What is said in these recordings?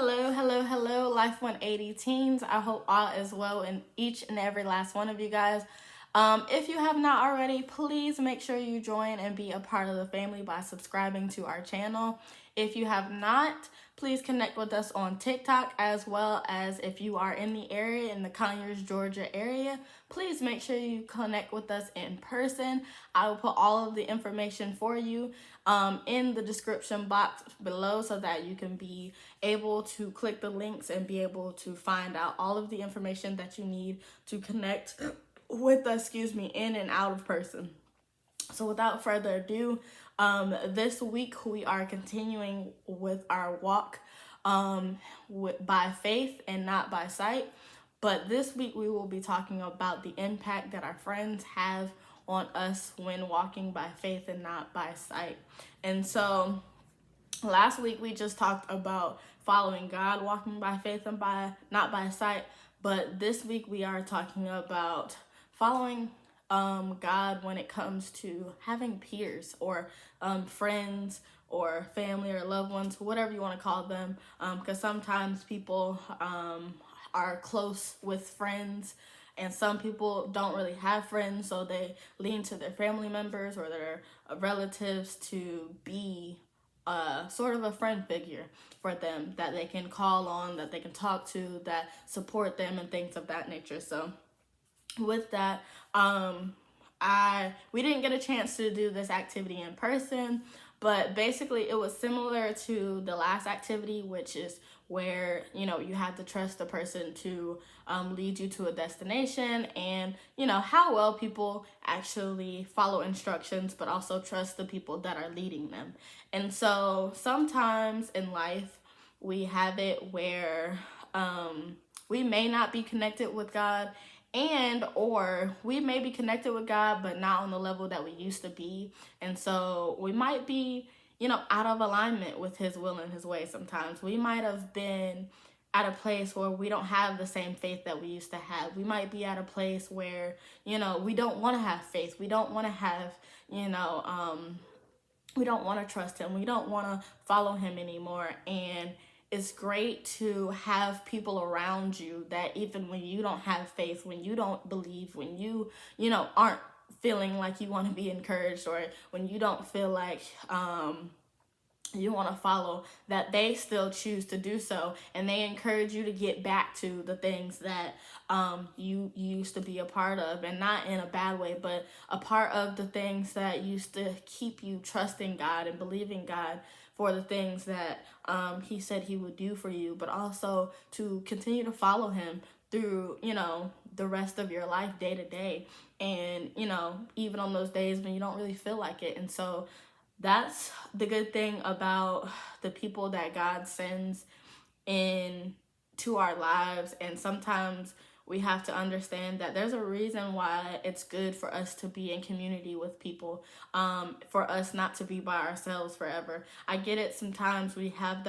Hello, hello, hello, Life 180 teens. I hope all is well in each and every last one of you guys. If you have not already, please make sure you join and be a part of the family by subscribing to our channel. If you have not, please connect with us on TikTok, as well as if you are in the area, in the Conyers, Georgia area, please make sure you connect with us in person. I will put all of the information for you in the description box below so that you can be able to click the links and be able to find out all of the information that you need to connect with us, in and out of person. So without further ado, this week we are continuing with our walk by faith and not by sight. But this week we will be talking about the impact that our friends have on us when walking by faith and not by sight. And so last week we just talked about following God, walking by faith and not by sight. But this week we are talking about following God when it comes to having peers or friends or family or loved ones, whatever you want to call them, because sometimes people are close with friends and some people don't really have friends, so they lean to their family members or their relatives to be sort of a friend figure for them that they can call on, that they can talk to, that support them and things of that nature. So with that, we didn't get a chance to do this activity in person, but basically it was similar to the last activity, which is where you have to trust the person to lead you to a destination, and how well people actually follow instructions but also trust the people that are leading them. And so sometimes in life we have it where we may not be connected with God, and or we may be connected with God but not on the level that we used to be. And so we might be out of alignment with his will and his way. Sometimes we might have been at a place where we don't have the same faith that we used to have. We might be at a place where we don't want to have faith. We don't want to have we don't want to trust him. We don't want to follow him anymore. And it's great to have people around you that even when you don't have faith, when you don't believe, when you aren't feeling like you want to be encouraged, or when you don't feel like you want to follow, that they still choose to do so, and they encourage you to get back to the things that you used to be a part of, and not in a bad way, but a part of the things that used to keep you trusting God and believing God for the things that he said he would do for you, but also to continue to follow him through the rest of your life, day to day, and even on those days when you don't really feel like it. And so that's the good thing about the people that God sends into our lives. And sometimes we have to understand that there's a reason why it's good for us to be in community with people, for us not to be by ourselves forever. I get it. Sometimes we have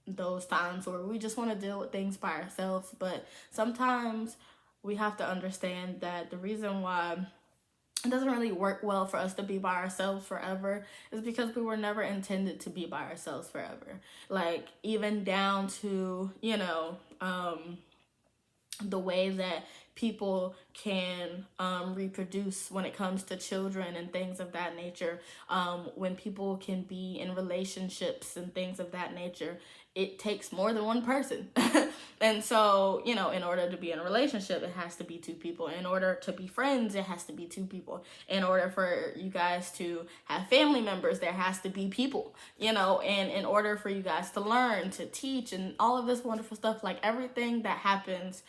those times where we just want to deal with things by ourselves, but sometimes we have to understand that the reason why it doesn't really work well for us to be by ourselves forever is because we were never intended to be by ourselves forever. Like, even down to the way that people can reproduce when it comes to children and things of that nature, when people can be in relationships and things of that nature, it takes more than one person. And so in order to be in a relationship, it has to be two people. In order to be friends, it has to be two people. In order for you guys to have family members, there has to be people, and in order for you guys to learn, to teach, and all of this wonderful stuff, like everything that happens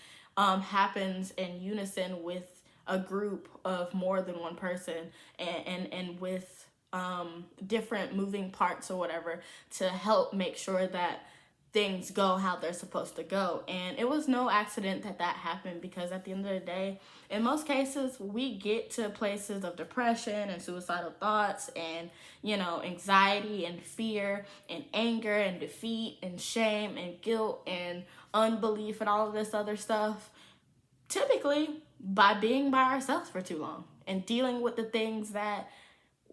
in unison with a group of more than one person, and with different moving parts or whatever, to help make sure that things go how they're supposed to go. And it was no accident that happened, because at the end of the day, in most cases, we get to places of depression and suicidal thoughts and anxiety and fear and anger and defeat and shame and guilt and unbelief and all of this other stuff, typically by being by ourselves for too long and dealing with the things that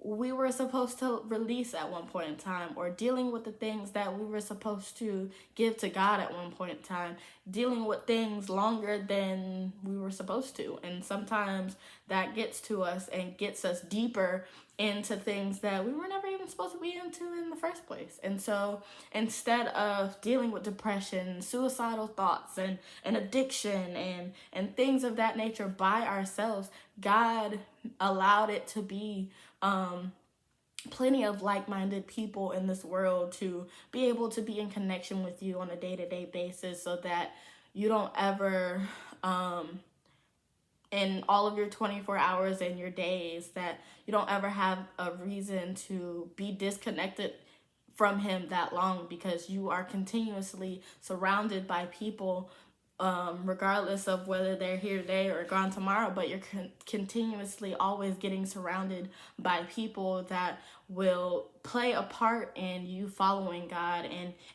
we were supposed to release at one point in time, or dealing with the things that we were supposed to give to God at one point in time, dealing with things longer than we were supposed to. And sometimes that gets to us and gets us deeper into things that we were never even supposed to be into in the first place. And so instead of dealing with depression, suicidal thoughts, and addiction and things of that nature by ourselves, God allowed it to be plenty of like-minded people in this world to be able to be in connection with you on a day-to-day basis, so that you don't ever in all of your 24 hours and your days, that you don't ever have a reason to be disconnected from him that long, because you are continuously surrounded by people, regardless of whether they're here today or gone tomorrow, but you're continuously always getting surrounded by people that will play a part in you following God,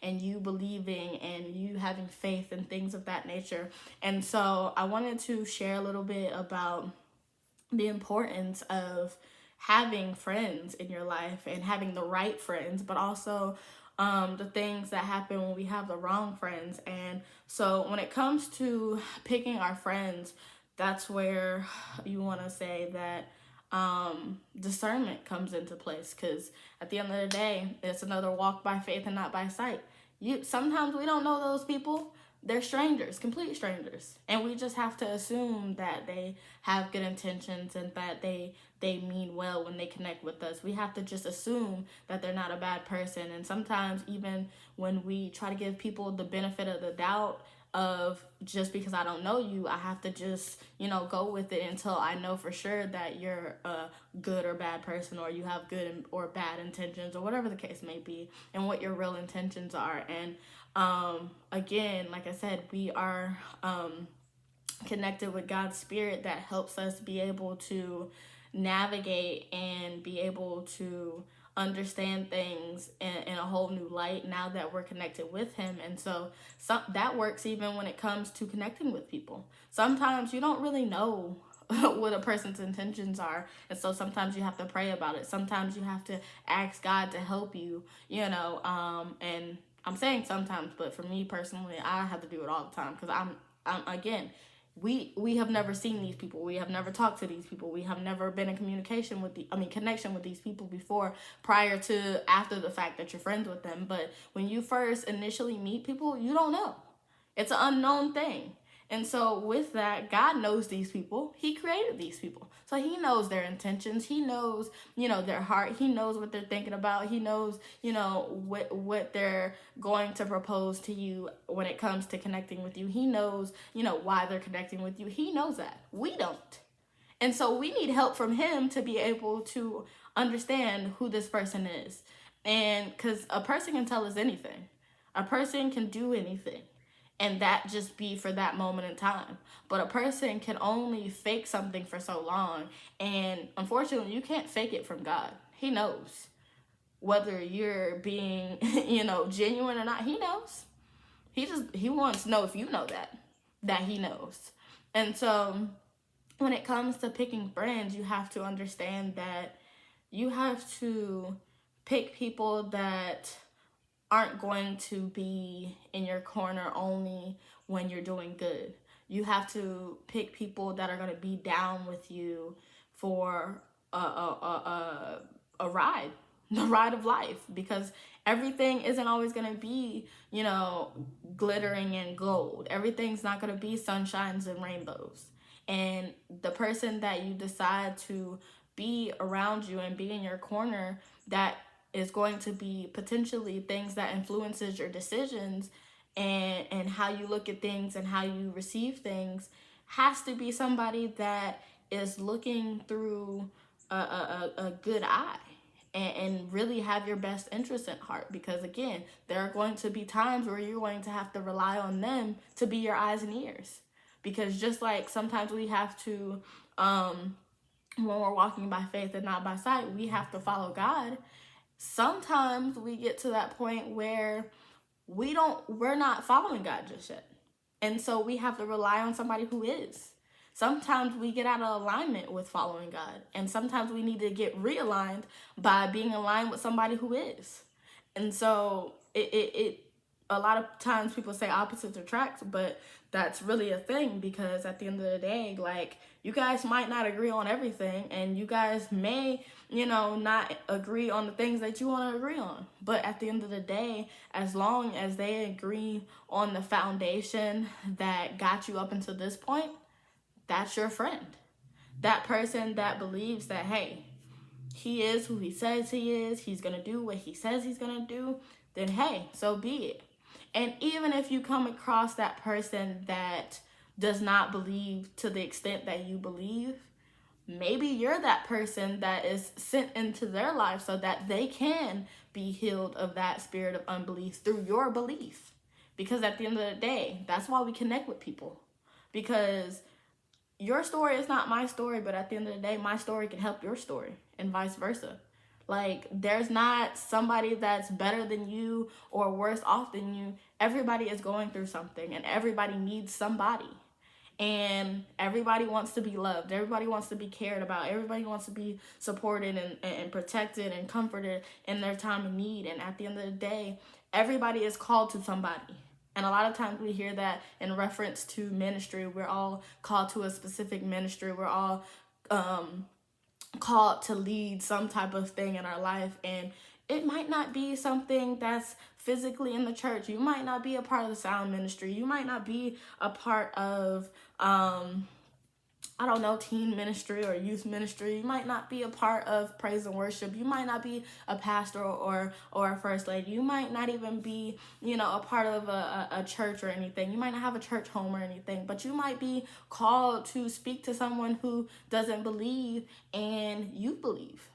and you believing and you having faith and things of that nature. And so I wanted to share a little bit about the importance of having friends in your life and having the right friends, but also the things that happen when we have the wrong friends. And so when it comes to picking our friends, that's where you want to say that discernment comes into place, because at the end of the day, it's another walk by faith and not by sight. Sometimes we don't know those people. They're strangers, complete strangers, and we just have to assume that they have good intentions and that they mean well when they connect with us. We have to just assume that they're not a bad person. And sometimes even when we try to give people the benefit of the doubt of, just because I don't know you, I have to just, go with it until I know for sure that you're a good or bad person, or you have good or bad intentions, or whatever the case may be, and what your real intentions are. And again, like I said, we are connected with God's Spirit that helps us be able to navigate and be able to understand things in a whole new light now that we're connected with him. And so that works even when it comes to connecting with people. Sometimes you don't really know what a person's intentions are, and so sometimes you have to pray about it. Sometimes you have to ask God to help you, and I'm saying sometimes, but for me personally, I have to do it all the time, because I'm again, we have never seen these people. We have never talked to these people. We have never been in connection with these people before, prior to after the fact that you're friends with them. But when you first initially meet people, you don't know. It's an unknown thing. And so with that, God knows these people. He created these people. So he knows their intentions. He knows, their heart. He knows what they're thinking about. He knows, what they're going to propose to you when it comes to connecting with you. He knows, why they're connecting with you. He knows that. We don't. And so we need help from him to be able to understand who this person is. And because a person can tell us anything. A person can do anything. And that just be for that moment in time. But a person can only fake something for so long. And unfortunately, you can't fake it from God. He knows. Whether you're being, genuine or not, he knows. He wants to know if you know that he knows. And so when it comes to picking friends, you have to understand that you have to pick people that aren't going to be in your corner only when you're doing good. You have to pick people that are going to be down with you for a ride, the ride of life, because everything isn't always going to be, glittering and gold. Everything's not going to be sunshines and rainbows. And the person that you decide to be around you and be in your corner, that is going to be potentially things that influences your decisions and how you look at things and how you receive things, has to be somebody that is looking through a good eye and really have your best interest at heart. Because again, there are going to be times where you're going to have to rely on them to be your eyes and ears. Because just like sometimes we have to, when we're walking by faith and not by sight, we have to follow God. Sometimes we get to that point where we're not following God just yet. And so we have to rely on somebody who is. sometimes we get out of alignment with following God. And sometimes we need to get realigned by being aligned with somebody who is. And so it a lot of times people say opposites attract, but that's really a thing, because at the end of the day, like, you guys might not agree on everything, and you guys may, not agree on the things that you want to agree on. But at the end of the day, as long as they agree on the foundation that got you up until this point, that's your friend. That person that believes that, hey, he is who he says he is, he's going to do what he says he's going to do, then hey, so be it. And even if you come across that person that does not believe to the extent that you believe, maybe you're that person that is sent into their life so that they can be healed of that spirit of unbelief through your belief. Because at the end of the day, that's why we connect with people. Because your story is not my story, but at the end of the day, my story can help your story, and vice versa. Like, there's not somebody that's better than you or worse off than you. Everybody is going through something, and everybody needs somebody. And everybody wants to be loved. Everybody wants to be cared about. Everybody wants to be supported and protected and comforted in their time of need. And at the end of the day, everybody is called to somebody. And a lot of times we hear that in reference to ministry. We're all called to a specific ministry. We're all called to lead some type of thing in our life. And it might not be something that's physically in the church. You might not be a part of the sound ministry. You might not be a part of, teen ministry or youth ministry. You might not be a part of praise and worship. You might not be a pastor or a first lady. You might not even be, a part of a church or anything. You might not have a church home or anything, but you might be called to speak to someone who doesn't believe and you believe.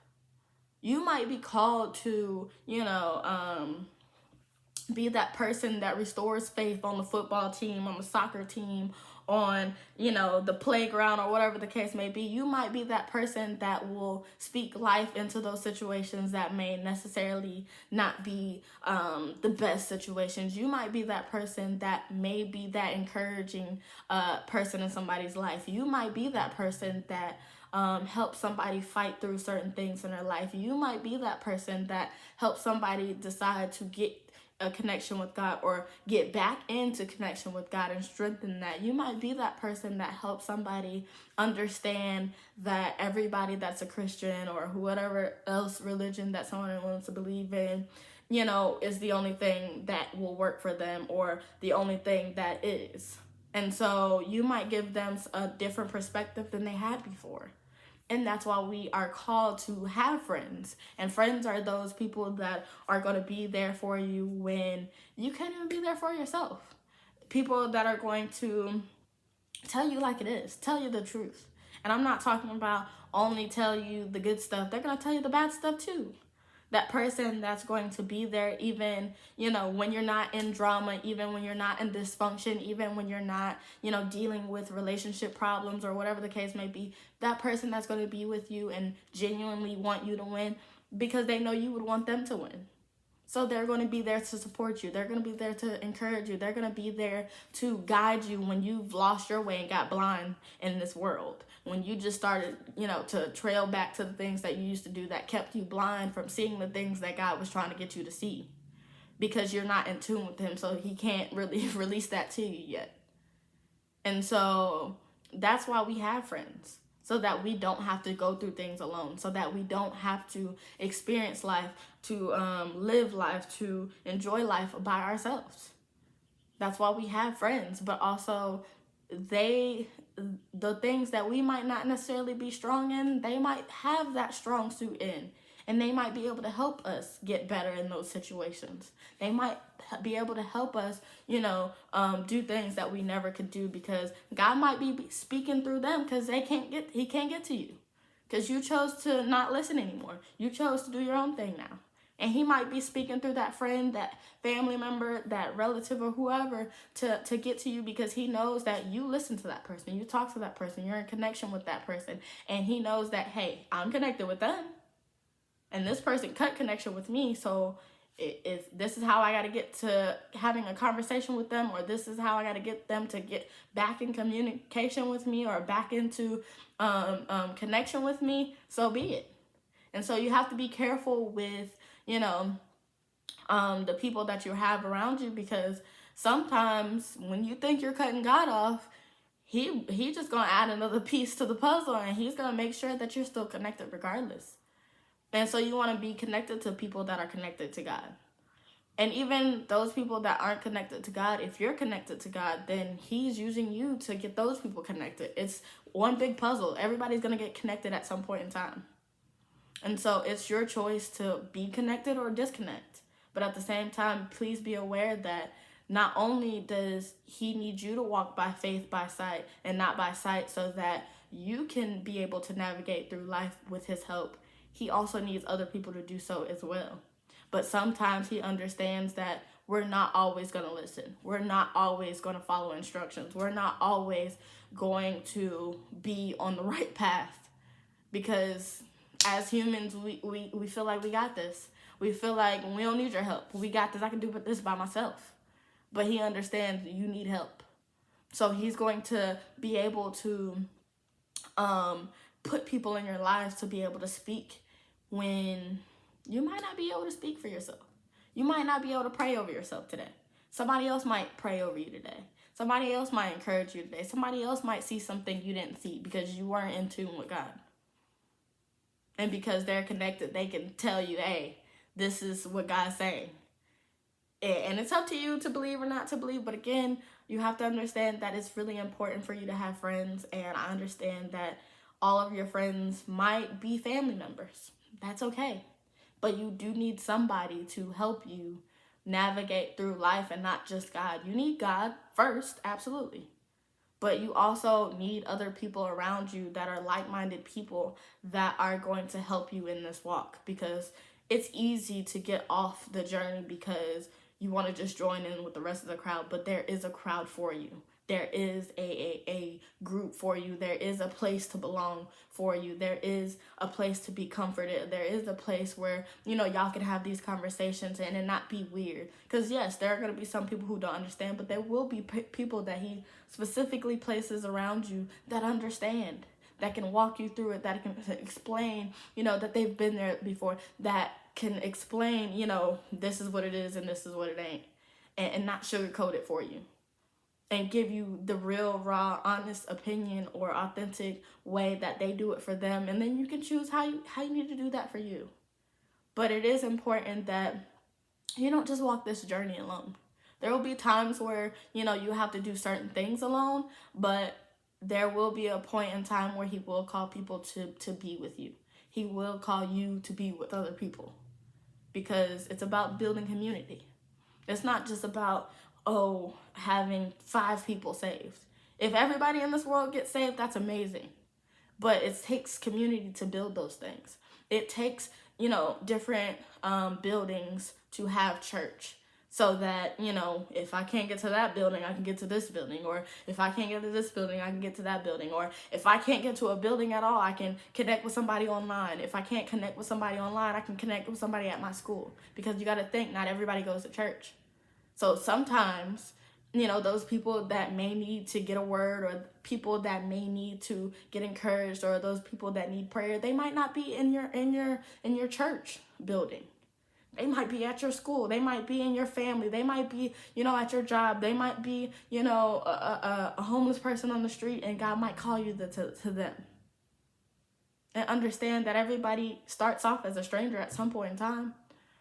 You might be called to, be that person that restores faith on the football team, on the soccer team, on, the playground, or whatever the case may be. You might be that person that will speak life into those situations that may necessarily not be the best situations. You might be that person that may be that encouraging person in somebody's life. You might be that person that help somebody fight through certain things in their life. You might be that person that helps somebody decide to get a connection with God or get back into connection with God and strengthen that. You might be that person that helps somebody understand that everybody that's a Christian or whatever else religion that someone wants to believe in, is the only thing that will work for them or the only thing that is. And so you might give them a different perspective than they had before. And that's why we are called to have friends. And friends are those people that are going to be there for you when you can't even be there for yourself. People that are going to tell you like it is, tell you the truth. And I'm not talking about only tell you the good stuff. They're going to tell you the bad stuff too. That person that's going to be there even, when you're not in drama, even when you're not in dysfunction, even when you're not, dealing with relationship problems or whatever the case may be, that person that's going to be with you and genuinely want you to win because they know you would want them to win. So they're going to be there to support you. They're going to be there to encourage you. They're going to be there to guide you when you've lost your way and got blind in this world. When you just started, to trail back to the things that you used to do that kept you blind from seeing the things that God was trying to get you to see. Because you're not in tune with him, so he can't really release that to you yet. And so that's why we have friends. So that we don't have to go through things alone. So that we don't have to experience life, to live life, to enjoy life by ourselves. That's why we have friends. But also, the things that we might not necessarily be strong in, they might have that strong suit in. And they might be able to help us get better in those situations. They might be able to help us, do things that we never could do because God might be speaking through them because he can't get to you because you chose to not listen anymore. You chose to do your own thing now. And he might be speaking through that friend, that family member, that relative or whoever to get to you because he knows that you listen to that person. You talk to that person. You're in connection with that person. And he knows that, hey, I'm connected with them. And this person cut connection with me, so If this is how I got to get to having a conversation with them, or this is how I got to get them to get back in communication with me, or back into connection with me, so be it. And so you have to be careful with, you know, the people that you have around you, because sometimes when you think you're cutting God off, he just gonna add another piece to the puzzle, and he's gonna make sure that you're still connected regardless. And so you want to be connected to people that are connected to God. And even those people that aren't connected to God, if you're connected to God, then he's using you to get those people connected. It's one big puzzle. Everybody's going to get connected at some point in time. And so it's your choice to be connected or disconnect. But at the same time, please be aware that not only does he need you to walk by faith, by sight, and not by sight, so that you can be able to navigate through life with his help, he also needs other people to do so as well. But sometimes he understands that we're not always going to listen. We're not always going to follow instructions. We're not always going to be on the right path, because as humans, we feel like we got this. We feel like we don't need your help. We got this. I can do this by myself. But he understands you need help. So he's going to be able to put people in your lives to be able to speak when you might not be able to speak for yourself. You might not be able to pray over yourself today. Somebody else might pray over you today. Somebody else might encourage you today. Somebody else might see something you didn't see because you weren't in tune with God. And because they're connected, they can tell you, hey, this is what God's saying. And it's up to you to believe or not to believe. But again, you have to understand that it's really important for you to have friends. And I understand that all of your friends might be family members. That's okay. But you do need somebody to help you navigate through life, and not just God. You need God first, absolutely. But you also need other people around you that are like-minded people that are going to help you in this walk, because it's easy to get off the journey because you want to just join in with the rest of the crowd. But there is a crowd for you. There is a group for you. There is a place to belong for you. There is a place to be comforted. There is a place where, y'all can have these conversations and it not be weird. Because yes, there are going to be some people who don't understand, but there will be people that he specifically places around you that understand, that can walk you through it, that can explain, that they've been there before, that can explain, this is what it is and this is what it ain't, and not sugarcoat it for you. And give you the real, raw, honest opinion or authentic way that they do it for them. And then you can choose how you need to do that for you. But it is important that you don't just walk this journey alone. There will be times where, you have to do certain things alone. But there will be a point in time where he will call people to be with you. He will call you to be with other people. Because it's about building community. It's not just about having 5 people saved. If everybody in this world gets saved, that's amazing. But it takes community to build those things. It takes, different buildings to have church. So that, if I can't get to that building, I can get to this building. Or if I can't get to this building, I can get to that building. Or if I can't get to a building at all, I can connect with somebody online. If I can't connect with somebody online, I can connect with somebody at my school. Because you got to think, not everybody goes to church. So sometimes, those people that may need to get a word, or people that may need to get encouraged, or those people that need prayer, they might not be in your church building. They might be at your school. They might be in your family. They might be, at your job. They might be, a homeless person on the street, and God might call you to them. And understand that everybody starts off as a stranger at some point in time.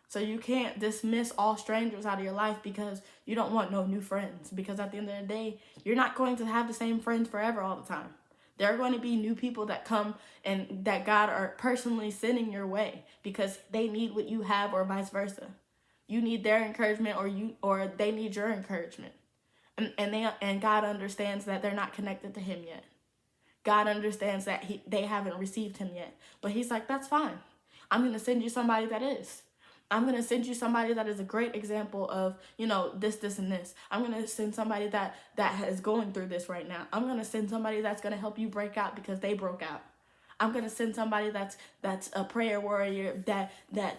So you can't dismiss all strangers out of your life because you don't want no new friends. Because at the end of the day, you're not going to have the same friends forever all the time. There are going to be new people that come and that God are personally sending your way because they need what you have, or vice versa. You need their encouragement, or they need your encouragement. And God understands that they're not connected to him yet. God understands that they haven't received him yet. But he's like, that's fine. I'm going to send you somebody that is. I'm going to send you somebody that is a great example of, this, and this. I'm going to send somebody that is going through this right now. I'm going to send somebody that's going to help you break out because they broke out. I'm going to send somebody that's a prayer warrior that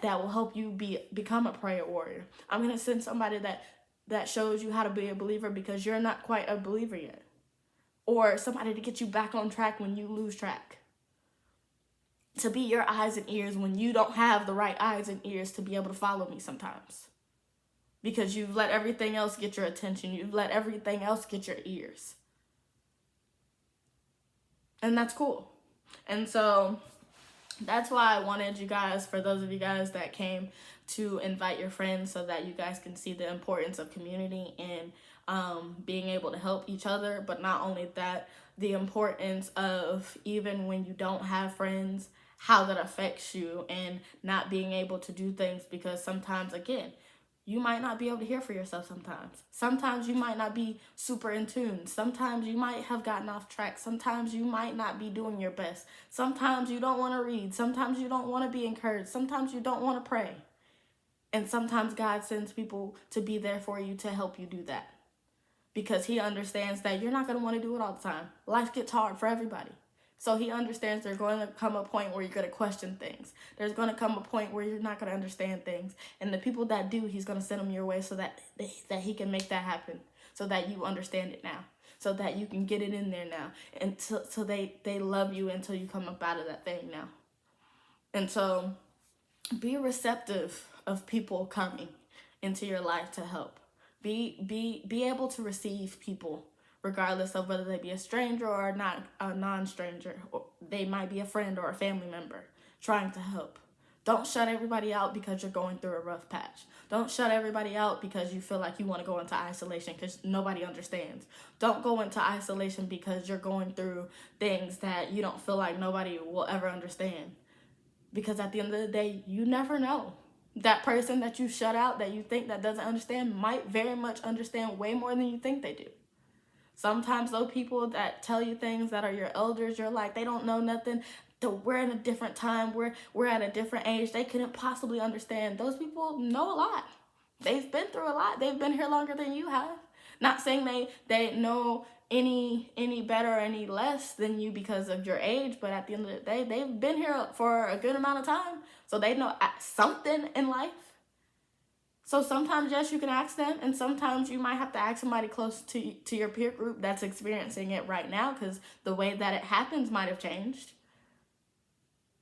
will help you become a prayer warrior. I'm going to send somebody that shows you how to be a believer because you're not quite a believer yet. Or somebody to get you back on track when you lose track. To be your eyes and ears when you don't have the right eyes and ears to be able to follow me sometimes. Because you've let everything else get your attention. You've let everything else get your ears. And that's cool. And so that's why I wanted you guys, for those of you guys that came, to invite your friends so that you guys can see the importance of community and being able to help each other. But not only that, the importance of, even when you don't have friends, how that affects you and not being able to do things, because sometimes, again, you might not be able to hear for yourself sometimes. Sometimes you might not be super in tune. Sometimes you might have gotten off track. Sometimes you might not be doing your best. Sometimes you don't want to read. Sometimes you don't want to be encouraged. Sometimes you don't want to pray. And sometimes God sends people to be there for you to help you do that. Because he understands that you're not going to want to do it all the time. Life gets hard for everybody. So he understands there's going to come a point where you're going to question things. There's going to come a point where you're not going to understand things. And the people that do, he's going to send them your way so that he can make that happen. So that you understand it now. So that you can get it in there now. And so they love you until you come up out of that thing now. And so be receptive of people coming into your life to help. Be able to receive people, regardless of whether they be a stranger or not a non-stranger. Or they might be a friend or a family member trying to help. Don't shut everybody out because you're going through a rough patch. Don't shut everybody out because you feel like you want to go into isolation because nobody understands. Don't go into isolation because you're going through things that you don't feel like nobody will ever understand. Because at the end of the day, you never know. That person that you shut out, that you think that doesn't understand, might very much understand way more than you think they do. Sometimes those people that tell you things that are your elders, you're like, they don't know nothing. We're in a different time. We're at a different age. They couldn't possibly understand. Those people know a lot. They've been through a lot. They've been here longer than you have. Not saying they know any better or any less than you because of your age, but at the end of the day, they've been here for a good amount of time. So they know something in life. So sometimes, yes, you can ask them, and sometimes you might have to ask somebody close to your peer group that's experiencing it right now, because the way that it happens might have changed.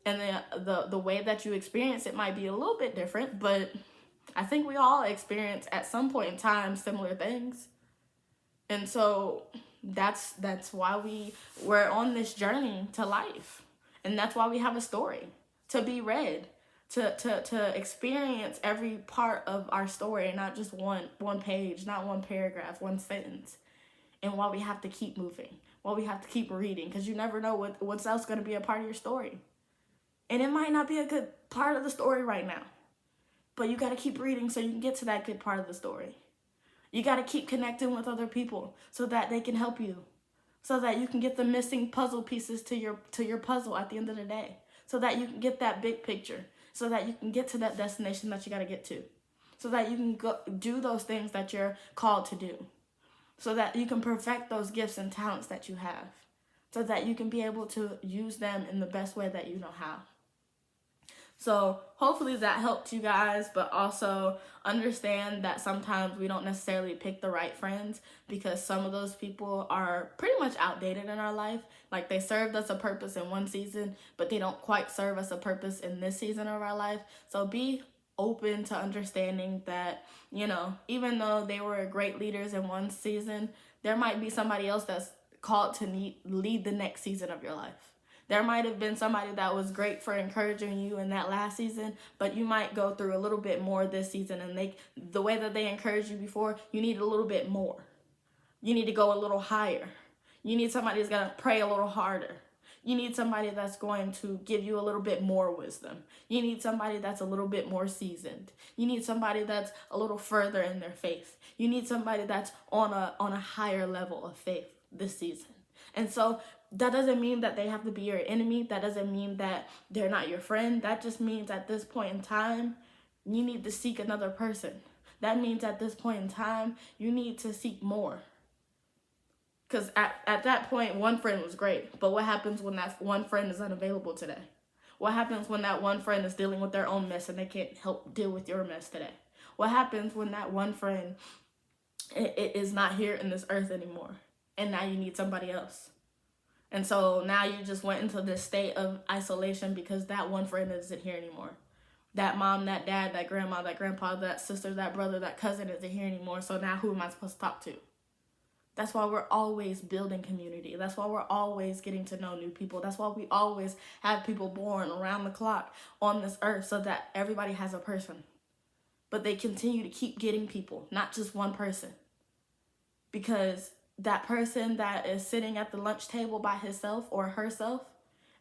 And the way that you experience it might be a little bit different, but I think we all experience at some point in time similar things. And so that's why we're on this journey to life. And that's why we have a story to be read, to experience every part of our story, and not just one page, not one paragraph, one sentence. And why we have to keep moving, why we have to keep reading, because you never know what's else going to be a part of your story. And it might not be a good part of the story right now, but you got to keep reading so you can get to that good part of the story. You got to keep connecting with other people so that they can help you, so that you can get the missing puzzle pieces to your puzzle at the end of the day, so that you can get that big picture, so that you can get to that destination that you got to get to, so that you can go do those things that you're called to do, so that you can perfect those gifts and talents that you have, so that you can be able to use them in the best way that you know how. So hopefully that helped you guys, but also understand that sometimes we don't necessarily pick the right friends, because some of those people are pretty much outdated in our life. Like, they served us a purpose in one season, but they don't quite serve us a purpose in this season of our life. So be open to understanding that, even though they were great leaders in one season, there might be somebody else that's called to lead the next season of your life. There might have been somebody that was great for encouraging you in that last season, but you might go through a little bit more this season, and the way that they encouraged you before, you need a little bit more. You need to go a little higher. You need somebody that's going to pray a little harder. You need somebody that's going to give you a little bit more wisdom. You need somebody that's a little bit more seasoned. You need somebody that's a little further in their faith. You need somebody that's on a higher level of faith this season. And so that doesn't mean that they have to be your enemy. That doesn't mean that they're not your friend. That just means at this point in time, you need to seek another person. That means at this point in time, you need to seek more. Because at that point, one friend was great. But what happens when that one friend is unavailable today? What happens when that one friend is dealing with their own mess and they can't help deal with your mess today? What happens when that one friend is not here in this earth anymore and now you need somebody else? And so now you just went into this state of isolation because that one friend isn't here anymore. That mom, that dad, that grandma, that grandpa, that sister, that brother, that cousin isn't here anymore. So now who am I supposed to talk to? That's why we're always building community. That's why we're always getting to know new people. That's why we always have people born around the clock on this earth so that everybody has a person. But they continue to keep getting people, not just one person. Because that person that is sitting at the lunch table by himself or herself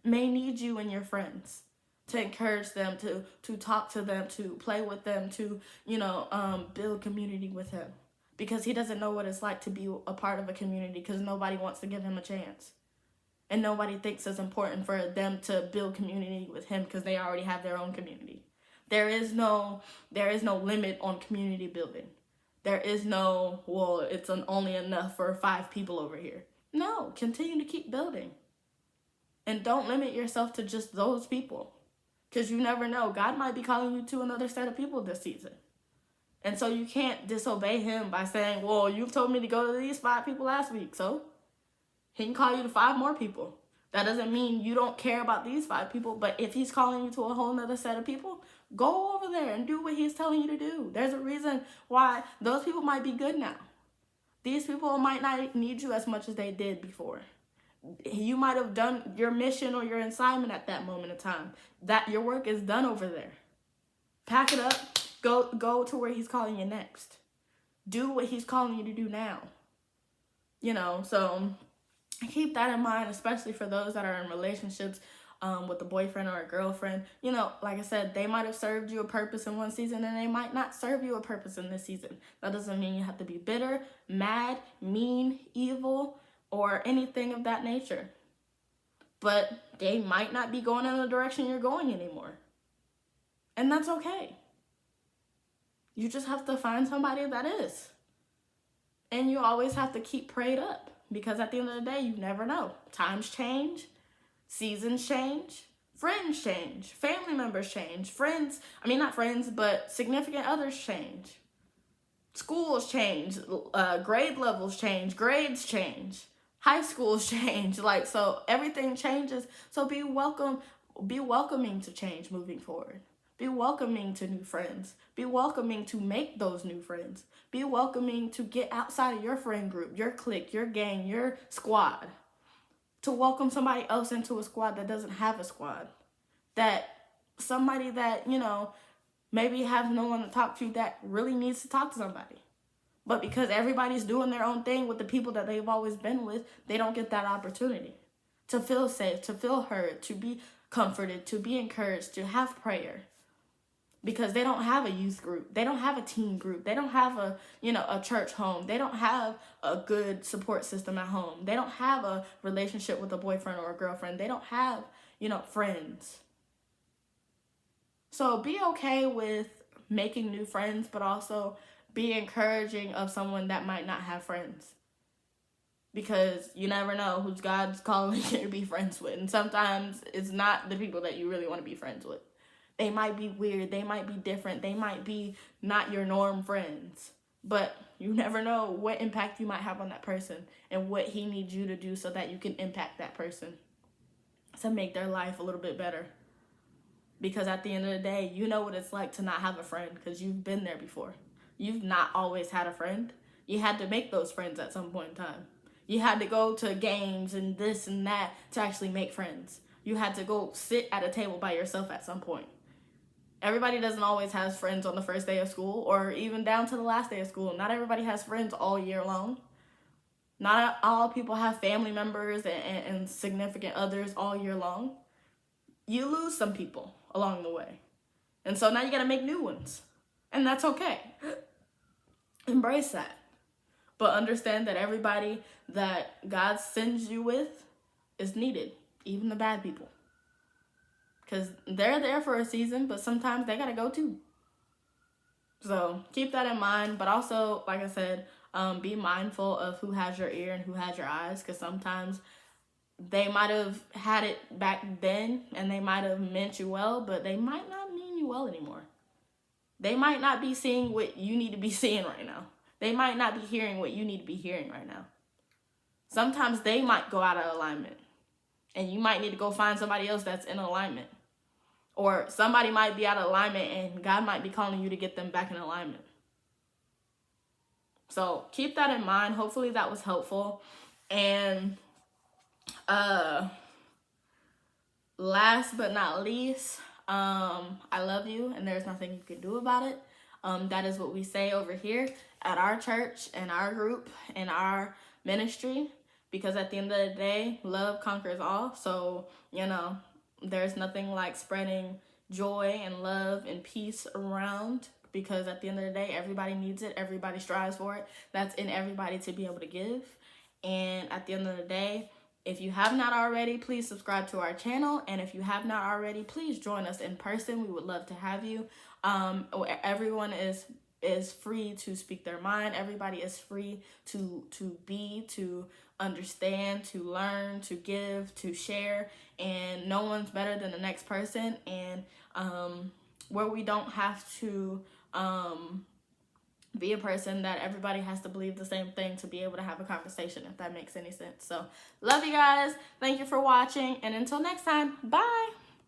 may need you and your friends to encourage them, to talk to them, to play with them, to, build community with him. Because he doesn't know what it's like to be a part of a community because nobody wants to give him a chance. And nobody thinks it's important for them to build community with him because they already have their own community. There is no limit on community building. There is no, well, it's only enough for 5 people over here. No, continue to keep building. And don't limit yourself to just those people. Because you never know. God might be calling you to another set of people this season. And so you can't disobey him by saying, well, you've told me to go to these 5 people last week, so he can call you to 5 more people. That doesn't mean you don't care about these 5 people, but if he's calling you to a whole nother set of people, go over there and do what he's telling you to do. There's a reason why those people might be good now. These people might not need you as much as they did before. You might have done your mission or your assignment at that moment in time. That your work is done over there. Pack it up. Go to where he's calling you next. Do what he's calling you to do now. So keep that in mind, especially for those that are in relationships with a boyfriend or a girlfriend. Like I said, they might have served you a purpose in one season and they might not serve you a purpose in this season. That doesn't mean you have to be bitter, mad, mean, evil, or anything of that nature. But they might not be going in the direction you're going anymore. And that's okay. You just have to find somebody that is. And you always have to keep prayed up. Because at the end of the day, you never know. Times change. Seasons change. Friends change. Family members change. Not friends, but significant others change. Schools change. Grade levels change. Grades change. High schools change. So everything changes. So be welcoming to change moving forward. Be welcoming to new friends. Be welcoming to make those new friends. Be welcoming to get outside of your friend group, your clique, your gang, your squad. To welcome somebody else into a squad that doesn't have a squad. That somebody that, maybe have no one to talk to that really needs to talk to somebody. But because everybody's doing their own thing with the people that they've always been with, they don't get that opportunity to feel safe, to feel heard, to be comforted, to be encouraged, to have prayer. Because they don't have a youth group. They don't have a teen group. They don't have a church home. They don't have a good support system at home. They don't have a relationship with a boyfriend or a girlfriend. They don't have, friends. So be okay with making new friends, but also be encouraging of someone that might not have friends. Because you never know who God's calling you to be friends with. And sometimes it's not the people that you really want to be friends with. They might be weird. They might be different. They might be not your norm friends. But you never know what impact you might have on that person and what he needs you to do so that you can impact that person to make their life a little bit better. Because at the end of the day, you know what it's like to not have a friend because you've been there before. You've not always had a friend. You had to make those friends at some point in time. You had to go to games and this and that to actually make friends. You had to go sit at a table by yourself at some point. Everybody doesn't always have friends on the first day of school or even down to the last day of school. Not everybody has friends all year long. Not all people have family members and significant others all year long. You lose some people along the way. And so now you got to make new ones. And that's okay. Embrace that. But understand that everybody that God sends you with is needed. Even the bad people. Because they're there for a season, but sometimes they got to go too. So keep that in mind. But also, like I said, Be mindful of who has your ear and who has your eyes, because sometimes they might have had it back then and they might have meant you well, but they might not mean you well anymore. They might not be seeing what you need to be seeing right now. They might not be hearing what you need to be hearing right now. Sometimes they might go out of alignment, and you might need to go find somebody else that's in alignment. Or somebody might be out of alignment and God might be calling you to get them back in alignment. So keep that in mind. Hopefully that was helpful. And last but not least, I love you and there's nothing you can do about it. That is what we say over here at our church and our group and our ministry, because at the end of the day, love conquers all. So, you know, there's nothing like spreading joy and love and peace around, because at the end of the day, everybody needs it. Everybody strives for it. That's in everybody to be able to give. And at the end of the day, if you have not already, please subscribe to our channel. And if you have not already, please join us in person. We would love to have you. Everyone is free to speak their mind. Everybody is free to be, to understand, to learn, to give, to share. And no one's better than the next person. And where we don't have to be a person that everybody has to believe the same thing to be able to have a conversation, if that makes any sense. So love you guys. Thank you for watching. And until next time, bye.